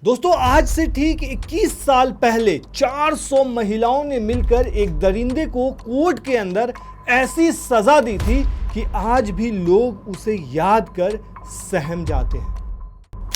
दोस्तों आज से ठीक 21 साल पहले 400 महिलाओं ने मिलकर एक दरिंदे को कोर्ट के अंदर ऐसी सजा दी थी कि आज भी लोग उसे याद कर सहम जाते हैं।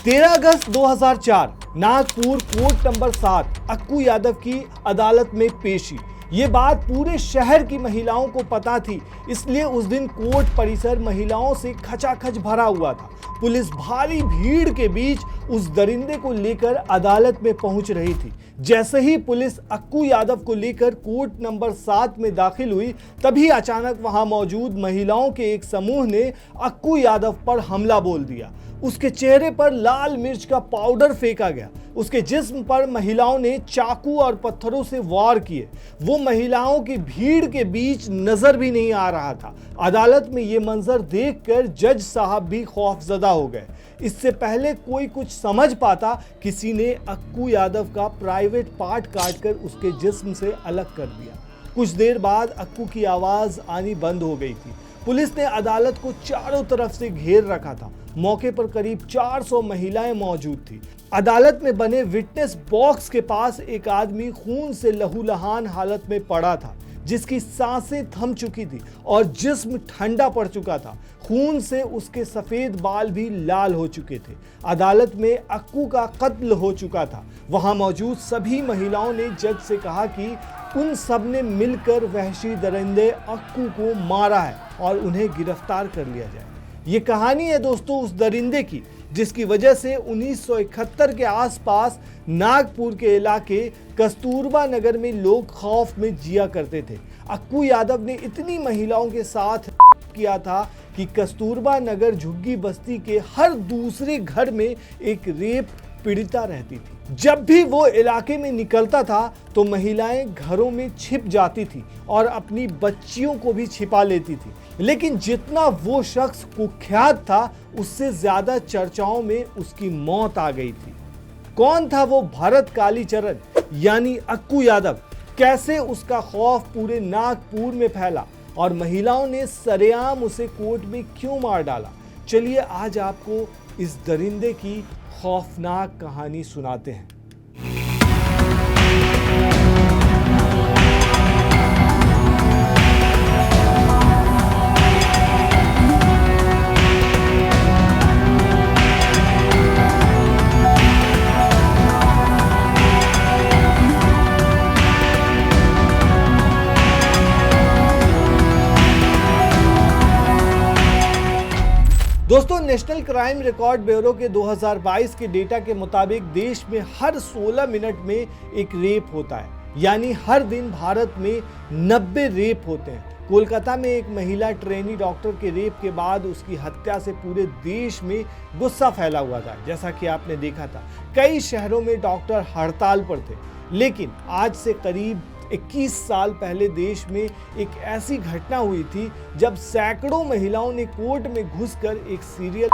13 अगस्त 2004 नागपुर कोर्ट नंबर 7 अक्कू यादव की अदालत में पेशी। ये बात पूरे शहर की महिलाओं को पता थी, इसलिए उस दिन कोर्ट परिसर महिलाओं से खचाखच भरा हुआ था। पुलिस भारी भीड़ के बीच उस दरिंदे को लेकर अदालत में पहुंच रही थी। जैसे ही पुलिस अक्कू यादव को लेकर कोर्ट नंबर 7 में दाखिल हुई, तभी अचानक वहां मौजूद महिलाओं के एक समूह ने अक्कू यादव पर हमला बोल दिया। उसके चेहरे पर लाल मिर्च का पाउडर फेंका गया। उसके जिस्म पर महिलाओं ने चाकू और पत्थरों से वार किए। वो महिलाओं की भीड़ के बीच नजर भी नहीं आ रहा था। अदालत में ये मंजर देखकर जज साहब भी खौफजदा हो गए। इससे पहले कोई कुछ समझ पाता, किसी ने अक्कू यादव का प्राइवेट पार्ट काटकर उसके जिस्म से अलग कर दिया। कुछ देर बाद अक्कू की आवाज आनी बंद हो गई थी। पुलिस ने अदालत को चारों तरफ से घेर रखा था। मौके पर करीब 400 महिलाएं मौजूद थी। अदालत में बने विटनेस बॉक्स के पास एक आदमी खून से लहूलुहान हालत में पड़ा था, जिसकी सांसें थम चुकी थी और जिस्म ठंडा पड़ चुका था। खून से उसके सफेद बाल भी लाल हो चुके थे। अदालत में अक्कू का कत्ल हो चुका था। वहां मौजूद सभी महिलाओं ने जज से कहा कि उन सब ने मिलकर वहशी दरिंदे अक्कू को मारा है और उन्हें गिरफ्तार कर लिया जाए। ये कहानी है दोस्तों उस दरिंदे की, जिसकी वजह से 1971 के आसपास नागपुर के इलाके कस्तूरबा नगर में लोग खौफ में जिया करते थे। अक्कू यादव ने इतनी महिलाओं के साथ किया था कि कस्तूरबा नगर झुग्गी बस्ती के हर दूसरे घर में एक रेप पीड़िता रहती थी। जब भी वो इलाके में निकलता था तो महिलाएं घरों में छिप जाती थी और अपनी बच्चियों को भी छिपा लेती थी। लेकिन जितना वो शख्स कुख्यात था, उससे ज्यादा चर्चाओं में उसकी मौत आ गई थी। कौन था वो भरत कालीचरण यानी अक्कू यादव? कैसे उसका खौफ पूरे नागपुर में फैला और महिलाओं ने सरेआम उसे कोर्ट में क्यों मार डाला? चलिए आज आपको इस दरिंदे की खौफनाक कहानी सुनाते हैं। दोस्तों नेशनल क्राइम रिकॉर्ड ब्यूरो के 2022 के डेटा के मुताबिक देश में हर 16 मिनट में एक रेप होता है, यानी हर दिन भारत में 90 रेप होते हैं। कोलकाता में एक महिला ट्रेनी डॉक्टर के रेप के बाद उसकी हत्या से पूरे देश में गुस्सा फैला हुआ था। जैसा कि आपने देखा था, कई शहरों में डॉक्टर हड़ताल पर थे। लेकिन आज से करीब 21 साल पहले देश में एक ऐसी घटना हुई थी जब सैकड़ों महिलाओं ने कोर्ट में घुसकर एक सीरियल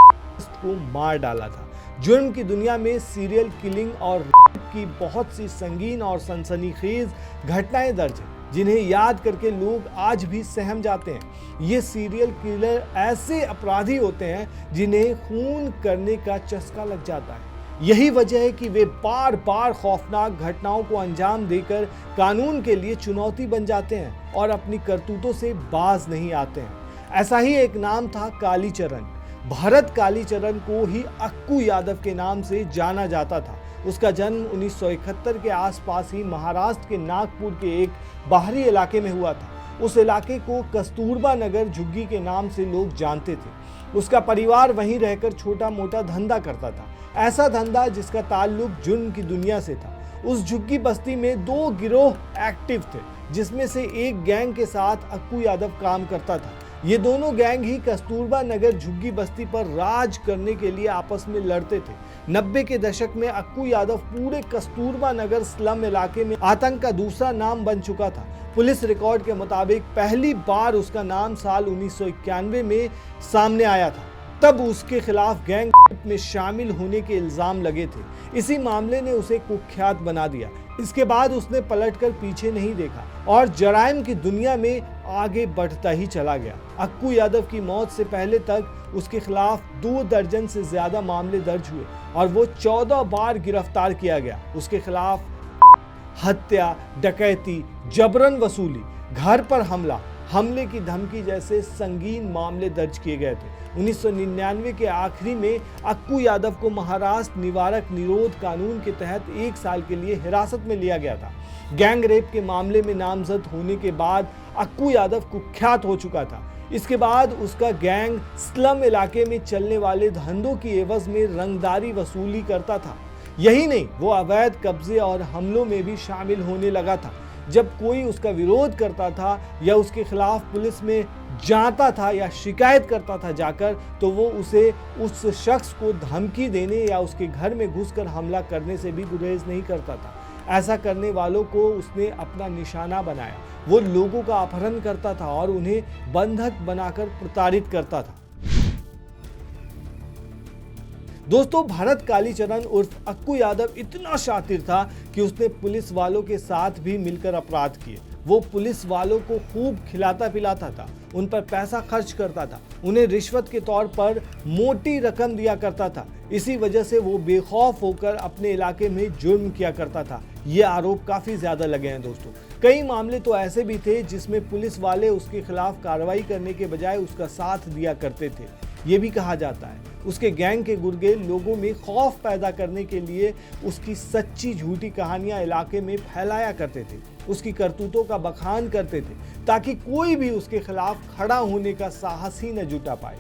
को मार डाला था। जुर्म की दुनिया में सीरियल किलिंग और रेप की बहुत सी संगीन और सनसनीखेज घटनाएं दर्ज हैं, जिन्हें याद करके लोग आज भी सहम जाते हैं। ये सीरियल किलर ऐसे अपराधी होते हैं जिन्हें खून करने का चस्का लग जाता है। यही वजह है कि वे बार बार खौफनाक घटनाओं को अंजाम देकर कानून के लिए चुनौती बन जाते हैं और अपनी करतूतों से बाज नहीं आते हैं। ऐसा ही एक नाम था कालीचरण। भरत कालीचरण को ही अक्कू यादव के नाम से जाना जाता था। उसका जन्म 1971 के आसपास ही महाराष्ट्र के नागपुर के एक बाहरी इलाके में हुआ था। उस इलाके को कस्तूरबा नगर झुग्गी के नाम से लोग जानते थे। उसका परिवार वहीं रहकर छोटा मोटा धंधा करता था, ऐसा धंधा जिसका ताल्लुक जुर्म की दुनिया से था। उस झुग्गी बस्ती में 2 गिरोह एक्टिव थे, जिसमें से एक गैंग के साथ अक्कू यादव काम करता था। ये दोनों गैंग ही कस्तूरबा नगर झुग्गी बस्ती पर राज करने के लिए आपस में लड़ते थे। 90 के दशक में अक्कू यादव पूरे कस्तूरबा नगर स्लम इलाके में आतंक का दूसरा नाम बन चुका था। पुलिस रिकॉर्ड के मुताबिक पहली बार उसका नाम साल 1991 में सामने आया था। तब उसके खिलाफ गैंग में शामिल होने के इल्जाम लगे थे। इसी मामले ने उसे कुख्यात बना दिया। इसके बाद उसने पलटकर पीछे नहीं देखा और जराइम की दुनिया में आगे बढ़ता ही चला गया। अक्कू यादव की मौत से पहले तक उसके खिलाफ 2 दर्जन से ज्यादा मामले दर्ज हुए और वो 14 बार गिरफ्तार किया गया। उसके खिलाफ हत्या, डकैती, जबरन वसूली, घर पर हमले की धमकी जैसे संगीन मामले दर्ज किए गए थे। 1999 के आखिरी में अक्कू यादव को महाराष्ट्र निवारक निरोध कानून के तहत 1 साल के लिए हिरासत में लिया गया था। गैंग रेप के मामले में नामजद होने के बाद अक्कू यादव कुख्यात हो चुका था। इसके बाद उसका गैंग स्लम इलाके में चलने वाले धंधों की एवज में रंगदारी वसूली करता था। यही नहीं, वो अवैध कब्जे और हमलों में भी शामिल होने लगा था। जब कोई उसका विरोध करता था या उसके खिलाफ पुलिस में जाता था या शिकायत करता था जाकर, तो वो उस शख्स को धमकी देने या उसके घर में घुसकर हमला करने से भी गुरेज नहीं करता था। ऐसा करने वालों को उसने अपना निशाना बनाया। वो लोगों का अपहरण करता था और उन्हें बंधक बनाकर प्रताड़ित करता था। दोस्तों, भरत कालीचरण उर्फ अक्कू यादव इतना शातिर था कि उसने पुलिस वालों के साथ भी मिलकर अपराध किए। वो पुलिस वालों को खूब खिलाता पिलाता था, उन पर पैसा खर्च करता था, उन्हें रिश्वत के तौर पर मोटी रकम दिया करता था। इसी वजह से वो बेखौफ होकर अपने इलाके में जुर्म किया करता था। ये आरोप काफी ज्यादा लगे हैं दोस्तों। कई मामले तो ऐसे भी थे जिसमें पुलिस वाले उसके खिलाफ कार्रवाई करने के बजाय उसका साथ दिया करते थे। ये भी कहा जाता है उसके गैंग के गुर्गे लोगों में खौफ पैदा करने के लिए उसकी सच्ची झूठी कहानियां इलाके में फैलाया करते थे, उसकी करतूतों का बखान करते थे ताकि कोई भी उसके खिलाफ खड़ा होने का साहस ही न जुटा पाए।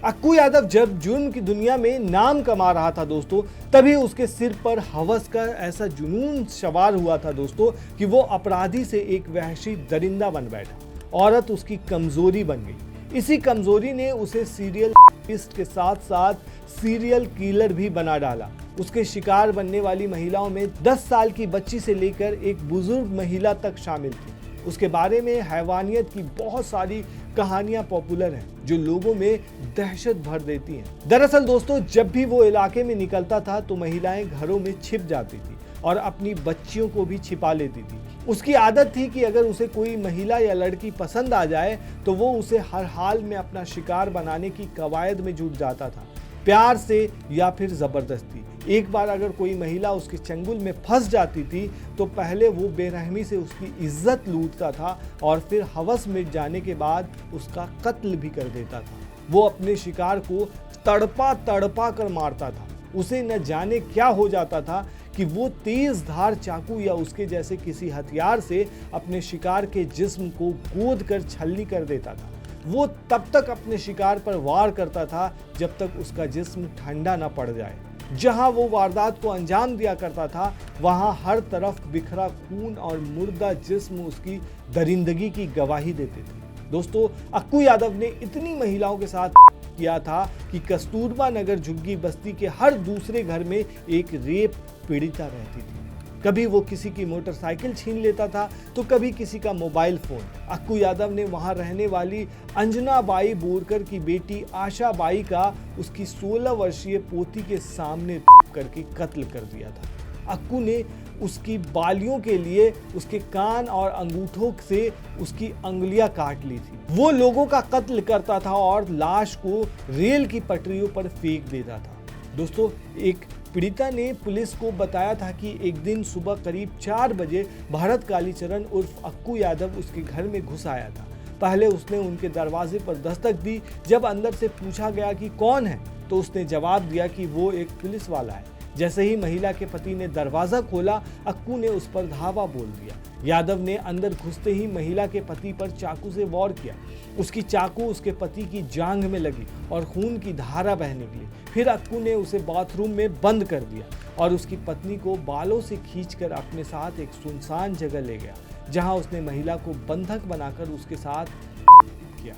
अक्कू यादव जब जुर्म की दुनिया में नाम कमा रहा था दोस्तों, तभी उसके सिर पर हवस का ऐसा जुनून सवार हुआ था दोस्तों कि वो अपराधी से एक वहशी दरिंदा बन बैठा। औरत उसकी कमजोरी बन गई। इसी कमजोरी ने उसे सीरियल किलिस्ट के साथ साथ सीरियल किलर भी बना डाला। उसके शिकार बनने वाली महिलाओं में 10 साल की बच्ची से लेकर एक बुजुर्ग महिला तक शामिल थी। उसके बारे में हैवानियत की बहुत सारी कहानियां पॉपुलर हैं जो लोगों में दहशत भर देती हैं। दरअसल दोस्तों, जब भी वो इलाके में निकलता था तो महिलाएं घरों में छिप जाती थी और अपनी बच्चियों को भी छिपा लेती थी। उसकी आदत थी कि अगर उसे कोई महिला या लड़की पसंद आ जाए तो वो उसे हर हाल में अपना शिकार बनाने की कवायद में जुट जाता था, प्यार से या फिर जबरदस्ती। एक बार अगर कोई महिला उसके चंगुल में फंस जाती थी तो पहले वो बेरहमी से उसकी इज्जत लूटता था और फिर हवस मिट जाने के बाद उसका कत्ल भी कर देता था। वो अपने शिकार को तड़पा तड़पा कर मारता था। उसे न जाने क्या हो जाता था कि वो तेज धार चाकू या उसके जैसे किसी हथियार से अपने शिकार के जिस्म को गोद कर छलनी कर देता था। वो तब तक अपने शिकार पर वार करता था जब तक उसका जिस्म ठंडा न पड़ जाए। जहां वो वारदात को अंजाम दिया करता था वहां हर तरफ बिखरा खून और मुर्दा जिस्म उसकी दरिंदगी की गवाही देते थे। दोस्तों, अक्कू यादव ने इतनी महिलाओं के साथ किया था कि कस्तूरबा नगर झुग्गी बस्ती के हर दूसरे घर में एक रेप पीड़िता रहती थी। कभी वो किसी की मोटरसाइकिल छीन लेता था तो कभी किसी का मोबाइल फोन। अक्कू यादव ने वहां रहने वाली अंजना बाई बोरकर की बेटी आशा बाई का उसकी 16 वर्षीय पोती के सामने करके कत्ल कर दिया था। अक्कू ने उसकी बालियों के लिए उसके कान और अंगूठों से उसकी अंगुलियां काट ली थी। वो लोगों का कत्ल करता था और लाश को रेल की पटरियों पर फेंक देता था। दोस्तों, एक पीड़िता ने पुलिस को बताया था कि एक दिन सुबह करीब 4 बजे भरत कालीचरण उर्फ अक्कू यादव उसके घर में घुस आया था। पहले उसने उनके दरवाजे पर दस्तक दी। जब अंदर से पूछा गया कि कौन है तो उसने जवाब दिया कि वो एक पुलिस वाला है। जैसे ही महिला के पति ने दरवाजा खोला, अक्कू ने उस पर धावा बोल दिया। यादव ने अंदर घुसते ही महिला के पति पर चाकू से वार किया। उसकी चाकू उसके पति की जांघ में लगी और खून की धारा बहने लगी। फिर अक्कू ने उसे बाथरूम में बंद कर दिया और उसकी पत्नी को बालों से खींचकर अपने साथ एक सुनसान जगह ले गया, जहां उसने महिला को बंधक बनाकर उसके साथ किया।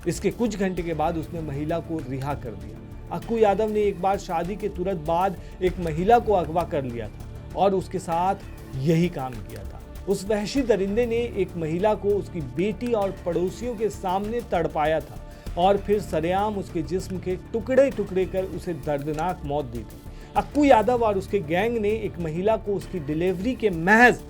इसके कुछ घंटे के बाद उसने महिला को रिहा कर दिया। अक्कू यादव ने एक बार शादी के तुरंत बाद एक महिला को अगवा कर लिया था और उसके साथ यही काम किया था। उस वहशी दरिंदे ने एक महिला को उसकी बेटी और पड़ोसियों के सामने तड़पाया था और फिर सरेआम उसके जिस्म के टुकड़े टुकड़े कर उसे दर्दनाक मौत दी थी। अक्कू यादव और उसके गैंग ने एक महिला को उसकी डिलीवरी के महज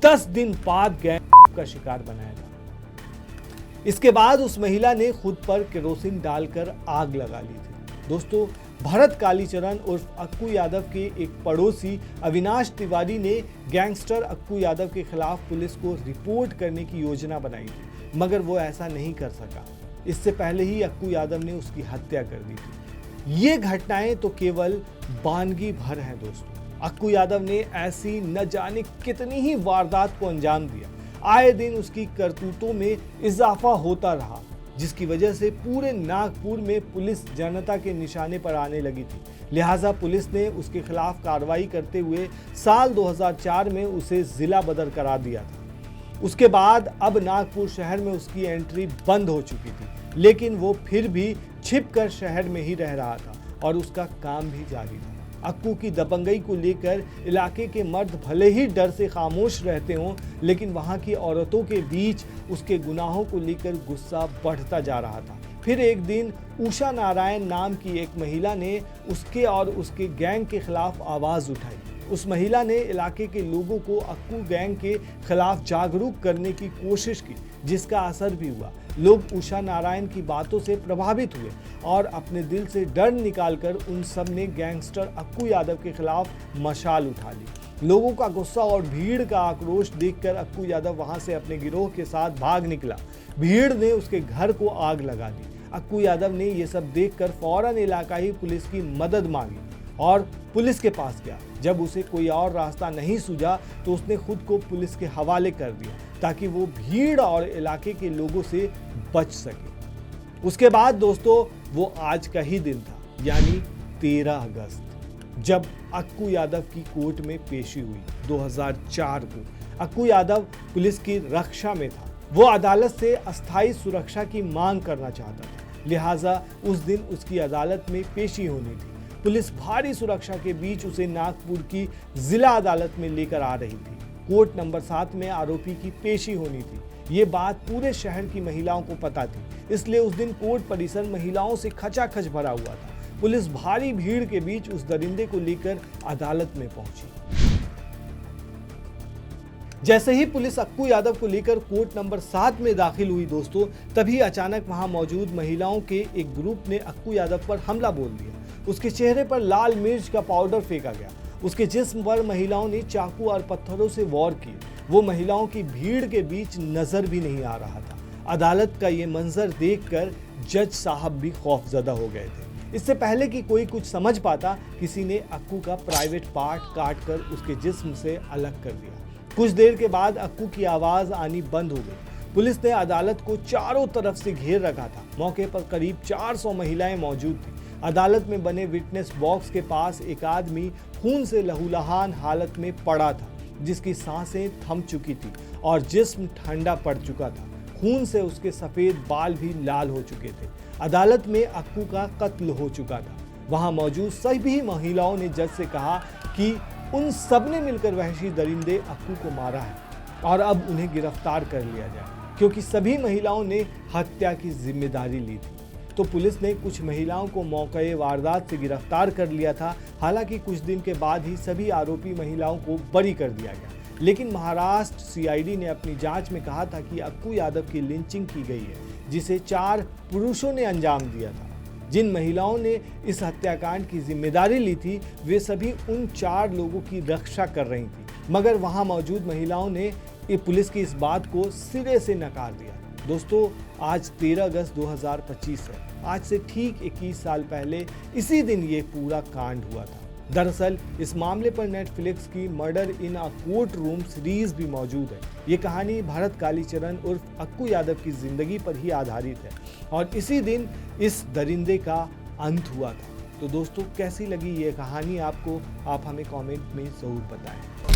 10 दिन बाद गैंग का शिकार बनाया था। इसके बाद उस महिला ने खुद पर केरोसिन डालकर आग लगा ली थी। दोस्तों, भरत कालीचरण उर्फ अक्कू यादव के एक पड़ोसी अविनाश तिवारी ने गैंगस्टर अक्कू यादव के खिलाफ पुलिस को रिपोर्ट करने की योजना बनाई थी, मगर वो ऐसा नहीं कर सका। इससे पहले ही अक्कू यादव ने उसकी हत्या कर दी थी। ये घटनाएं तो केवल वानगी भर हैं दोस्तों। अक्कू यादव ने ऐसी न जाने कितनी ही वारदात को अंजाम दिया। आए दिन उसकी करतूतों में इजाफा होता रहा, जिसकी वजह से पूरे नागपुर में पुलिस जनता के निशाने पर आने लगी थी। लिहाजा पुलिस ने उसके खिलाफ कार्रवाई करते हुए साल 2004 में उसे जिला बदर करा दिया था। उसके बाद अब नागपुर शहर में उसकी एंट्री बंद हो चुकी थी, लेकिन वो फिर भी छिपकर शहर में ही रह रहा था और उसका काम भी जारी था। अक्कू की दबंगई को लेकर इलाके के मर्द भले ही डर से खामोश रहते हों, लेकिन वहां की औरतों के बीच उसके गुनाहों को लेकर गुस्सा बढ़ता जा रहा था। फिर एक दिन उषा नारायण नाम की एक महिला ने उसके और उसके गैंग के खिलाफ आवाज उठाई। उस महिला ने इलाके के लोगों को अक्कू गैंग के खिलाफ जागरूक करने की कोशिश की, जिसका असर भी हुआ। लोग उषा नारायण की बातों से प्रभावित हुए और अपने दिल से डर निकालकर उन सब ने गैंगस्टर अक्कू यादव के खिलाफ मशाल उठा ली। लोगों का गुस्सा और भीड़ का आक्रोश देखकर अक्कू यादव वहां से अपने गिरोह के साथ भाग निकला। भीड़ ने उसके घर को आग लगा दी। अक्कू यादव ने यह सब देखकर फौरन इलाकाई पुलिस की मदद मांगी और पुलिस के पास गया। जब उसे कोई और रास्ता नहीं सूझा तो उसने खुद को पुलिस के हवाले कर दिया, ताकि वो भीड़ और इलाके के लोगों से बच सके। उसके बाद दोस्तों, वो आज का ही दिन था, यानी 13 अगस्त, जब अक्कू यादव की कोर्ट में पेशी हुई 2004 को। अक्कू यादव पुलिस की रक्षा में था। वो अदालत से अस्थायी सुरक्षा की मांग करना चाहता था, लिहाजा उस दिन उसकी अदालत में पेशी होनी थी। पुलिस भारी सुरक्षा के बीच उसे नागपुर की जिला अदालत में लेकर आ रही थी। कोर्ट नंबर 7 में आरोपी की पेशी होनी थी। ये बात पूरे शहर की महिलाओं को पता थी, इसलिए उस दिन कोर्ट परिसर महिलाओं से खचाखच भरा हुआ था। पुलिस भारी भीड़ के बीच उस दरिंदे को लेकर अदालत में पहुंची। जैसे ही पुलिस अक्कू यादव को लेकर कोर्ट नंबर 7 में दाखिल हुई दोस्तों, तभी अचानक वहां मौजूद महिलाओं के एक ग्रुप ने अक्कू यादव पर हमला बोल दिया। उसके चेहरे पर लाल मिर्च का पाउडर फेंका गया। उसके जिस्म पर महिलाओं ने चाकू और पत्थरों से वार किए। वो महिलाओं की भीड़ के बीच नजर भी नहीं आ रहा था। अदालत का ये मंजर देखकर जज साहब भी खौफजदा हो गए थे। इससे पहले कि कोई कुछ समझ पाता, किसी ने अक्कू का प्राइवेट पार्ट काट कर उसके जिस्म से अलग कर दिया। कुछ देर के बाद अक्कू की आवाज आनी बंद हो गई। पुलिस ने अदालत को चारों तरफ से घेर रखा था। मौके पर करीब 400 महिलाएं मौजूद थी। अदालत में बने विटनेस बॉक्स के पास एक आदमी खून से लहूलुहान हालत में पड़ा था, जिसकी सांसें थम चुकी थी और जिस्म ठंडा पड़ चुका था। खून से उसके सफेद बाल भी लाल हो चुके थे। अदालत में अक्कू का कत्ल हो चुका था। वहां मौजूद सभी महिलाओं ने जज से कहा कि उन सब ने मिलकर वहशी दरिंदे अक्कू को मारा है और अब उन्हें गिरफ्तार कर लिया जाए, क्योंकि सभी महिलाओं ने हत्या की जिम्मेदारी ली थी। तो पुलिस ने कुछ महिलाओं को मौके वारदात से गिरफ्तार कर लिया था। हालांकि कुछ दिन के बाद ही सभी आरोपी महिलाओं को बरी कर दिया गया, लेकिन महाराष्ट्र सीआईडी ने अपनी जांच में कहा था कि अक्कू यादव की लिंचिंग की गई है, जिसे 4 पुरुषों ने अंजाम दिया था। जिन महिलाओं ने इस हत्याकांड की जिम्मेदारी ली थी, वे सभी उन 4 लोगों की रक्षा कर रही थी, मगर वहां मौजूद महिलाओं ने पुलिस की इस बात को सिरे से नकार दिया। दोस्तों, आज 13 अगस्त 2025 है। आज से ठीक 21 साल पहले इसी दिन ये पूरा कांड हुआ था। दरअसल इस मामले पर नेटफ्लिक्स की murder in a court room series भी मौजूद है। ये कहानी भरत कालीचरण उर्फ अक्कू यादव की जिंदगी पर ही आधारित है और इसी दिन इस दरिंदे का अंत हुआ था। तो दोस्तों, कैसी लगी ये कहानी आपको? आप हमें कमेंट में ज़रूर बताएं।